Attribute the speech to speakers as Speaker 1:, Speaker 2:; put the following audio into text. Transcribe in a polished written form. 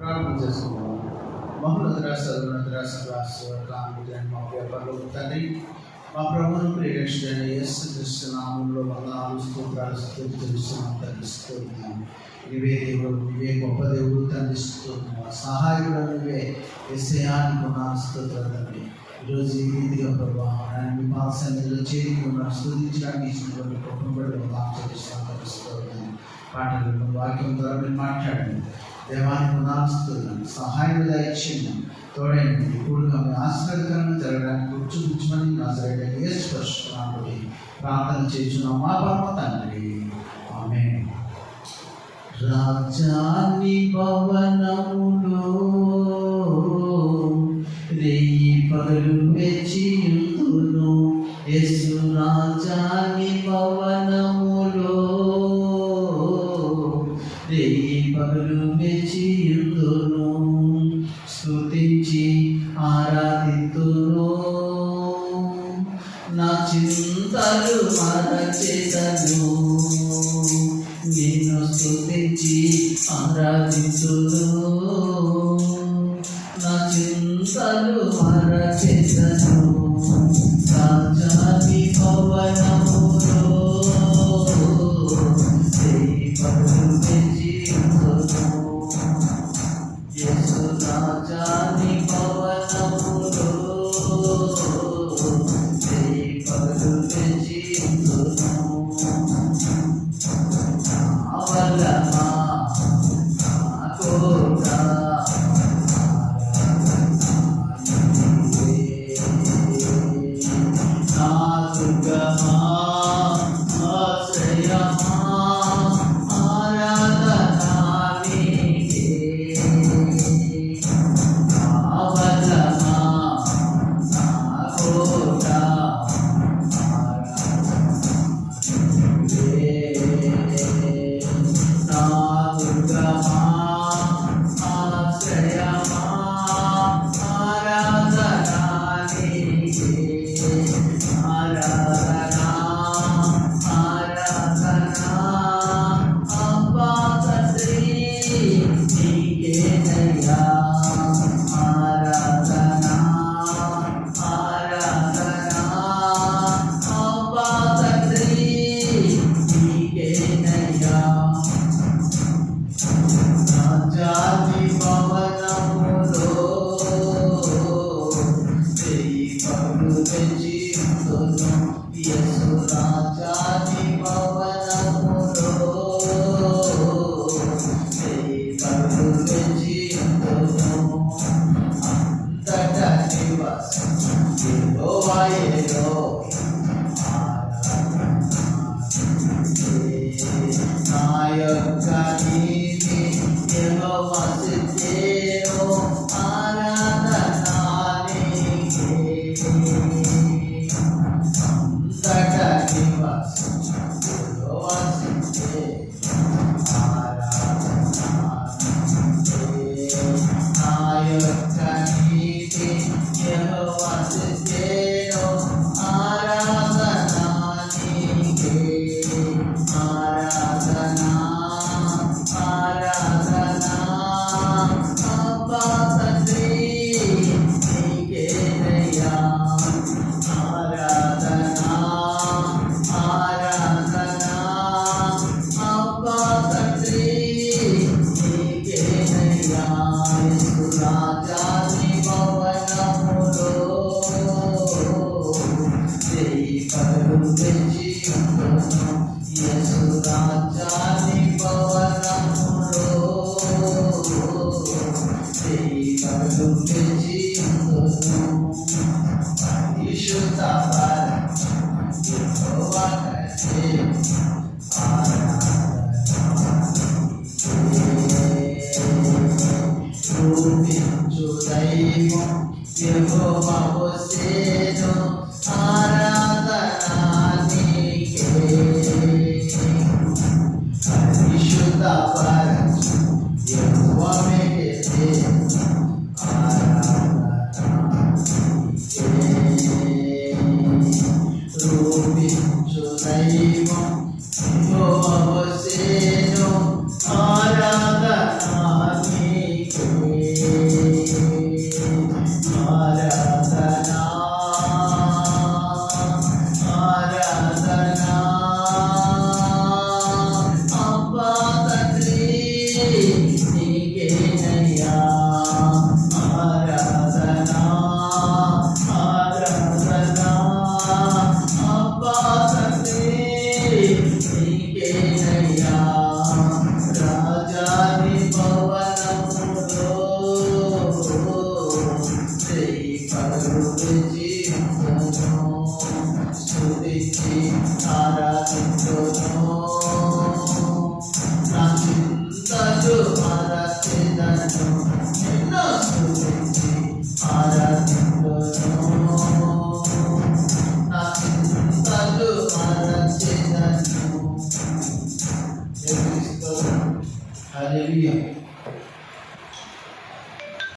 Speaker 1: ప్రార్థన చేసుకున్నాము. మహోన్నతుడా, సర్వోన్నతుడా, సర్వాశ్వరాముడైన మా పరలోక తండ్రి, మా ప్రభువును ప్రియరక్షకుడైన యేసుక్రీస్తు నామములో వందనాలు, స్తోత్రాలు స్తుతిస్తున్నాము తండ్రి. స్తోత్రము. నీవే దేవుడు, నీవే గొప్ప దేవుడు తండ్రి. స్తోత్రము. సహాయకుడు నీవే యేసయ్యానికి వందనాలు, స్తోత్రాలు తండ్రి. ఈరోజు ఈ రీతిగా ప్రభావ మీ పాద సన్నిధిలో చేరి ఉన్నాను స్తుతించడానికి ఇచ్చినటువంటి గొప్ప స్తోత్రం. పాటలను వాక్యం ద్వారా మీరు మాట్లాడండి. దేవానికి వందనాలు, సహాయం దయచేయండి, తోడైంది. ఇప్పుడు మీ ఆశీర్వాదకరంగా జరగడానికి కూర్చుమని నజరేయుడైన యేసు పరిశుద్ధ నామములో ప్రార్థన చేస్తున్నాం మా పరమ తండ్రి. ఆమేన్. రాజాని భవనములో రేయి పగలు వేచియుందును, యేసు రాజాని భవనములో రేయి పగలు వేచియుందును, స్తుతించి ఆరాధింతును, నా చింతలు మరచెదను, నిన్ను స్తుతించి ఆరాధింతును, నా చింతలు మరచెదను. రాజాని భవనములో రేయి పగలు వేచియుందును, యేసు రాజాని భవనములో రేయి పగలు వేచియుందును. నా వల్లమా, నా కోట, నా దుర్గమా, ఆశ్రయమా, ఆరాధనా నీకే. నా వల్లమా, నా కోట, నా దుర్గమా, ఆశ్రయమా, ఆరాధనా నీకే. ఆరాధనా, ఆరాధనా, అబ్బా తండ్రి నీకేనయ్యా. ఆరాధనా, ఆరాధనా, అబ్బా తండ్రి నీకేనయ్యా. రాజాని భవనములో రేయి పగలు వేచియుందును, యేసు రాజాని భవనములో రేయి పగలు వేచియుందును. అంతటా నివాసము యెహోవాయేలో, నా యొక్క నీతి యెహోవా సిద్ధేరో, ఆరాధనా నీకే. అంతటా నివాసము యెహోవా సిద్ధేరో, ఆరాధనా నీకే. నా యొక్క నీతి యెహోవా సిద్ధేరో, ఆరాధనా నీకే. ఆరాధనా, ఆరాధనా, అబ్బా తండ్రి నీకేనయ్యా. ఆరాధనా, ఆరాధనా, అబ్బా తండ్రి నీకేనయ్యా. యేసు రాజాని భవనములో రేయి పగలు వేచియుందును, యేసు రాజాని భవనములో రేయి పగలు వేచియుందును. పరిశుద్ధ పరమ యెహోవాకే రూపించు దైవం యెహోవా హోసేను, ఆరాధనా నీకే. పరిశుద్ధ పరమ యెహోవా మేకే, ఆరాధనా నీకే. రూపించు దైవం యెహోవా హోసేను, ఆరాధనా నీకే. స్తోత్రం, ఎన్నో స్తోత్రం.